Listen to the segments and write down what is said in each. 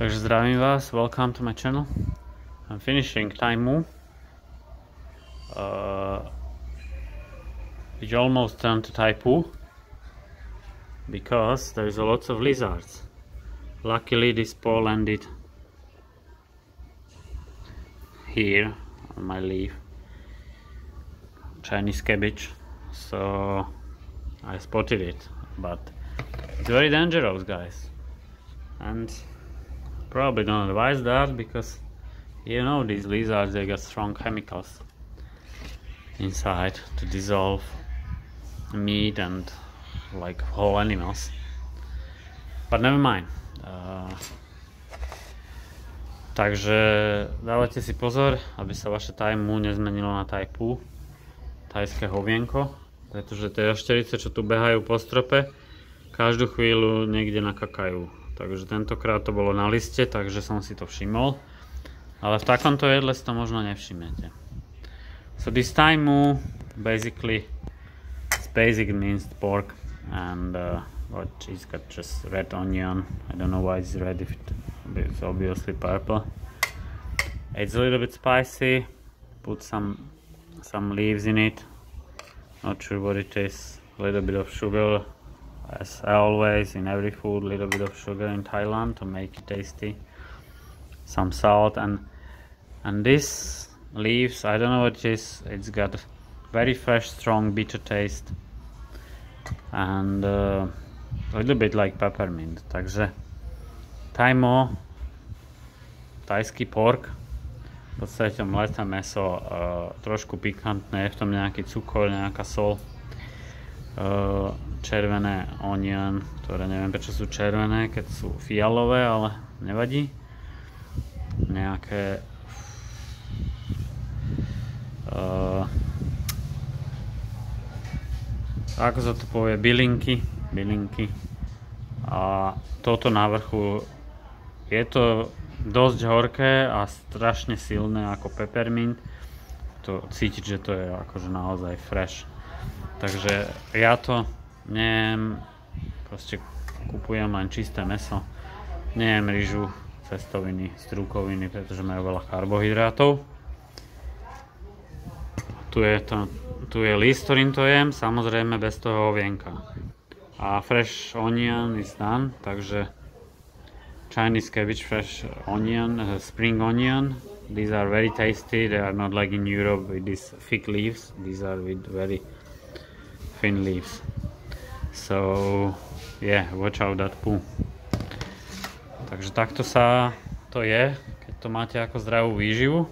Takže zdravím vás, welcome to my channel. I'm finishing Thai Moo. It's almost turned to Tai Phu because there's a lot of lizards. Luckily this paw landed here on my leaf, Chinese cabbage, so I spotted it, but it's very dangerous, guys, and probably don't advise that because you know these lizards, they got strong chemicals inside to dissolve meat and like whole animals, but never mind. Takže dávajte si pozor, aby sa vaše Thai Moo nezmenilo na Tai Phu, thajské hovienko, pretože tie jašterice, čo tu behajú po strope, každú chvíľu niekde nakakajú. Takže tentokrát to bolo na liste, takže som si to všimol, ale v takomto jedle si to možno nevšimnete. So this Thai Moo basically, it's basic minced pork and what it's got just red onion. I don't know why it's red if it's obviously purple. It's a little bit spicy. Put some leaves in it. Not sure what it is. A little bit of sugar, as always in every food. A little bit of sugar in Thailand to make it tasty. Some salt and this leaves, I don't know what it is. It's got very fresh, strong, bitter taste and a little bit like peppermint. Takže Thai Moo, thajský pork, v podstate mleté mäso, trošku pikantné, je v tom nejaký cukor, nejaká sol, červené onion, ktoré neviem prečo sú červené, keď sú fialové, ale nevadí. Nejaké ako sa to povie, bylinky a toto na vrchu. Je to dosť horké a strašne silné ako peppermint, to cítiť, že to je akože naozaj fresh. Takže ja to nejem, proste kupujem len čisté mäso, nejem ryžu, cestoviny, strukoviny, pretože majú veľa karbohydrátov. Tu je list, ktorým to jem, samozrejme bez toho ovienka. A fresh onion is done, takže Chinese cabbage, fresh onion, spring onion. These are very tasty. They are not like in Europe with these thick leaves. These are with very thin leaves. So yeah, watch out that poo. Takže takto sa to je, keď to máte ako zdravú výživu.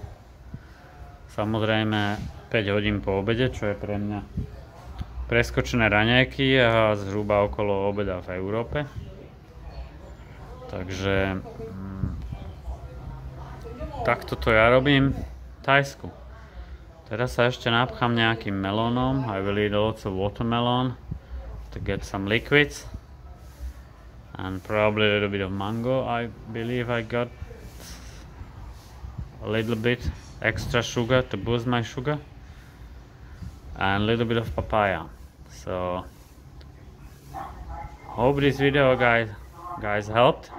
Samozrejme 5 hodín po obede, čo je pre mňa preskočené raňajky a zhruba okolo obeda v Európe. Takže takto to ja robím v Thajsku. Teraz sa ešte napchám nejakým melónom. I will eat lots of watermelon to get some liquids and probably a little bit of mango. I believe I got a little bit extra sugar to boost my sugar and a little bit of papaya. So hope this video guys helped.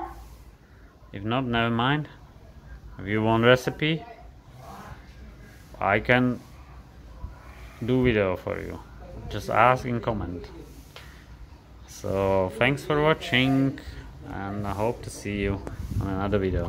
If not, never mind. If you want recipe, I can do video for you. Just ask in comment. So thanks for watching and I hope to see you on another video.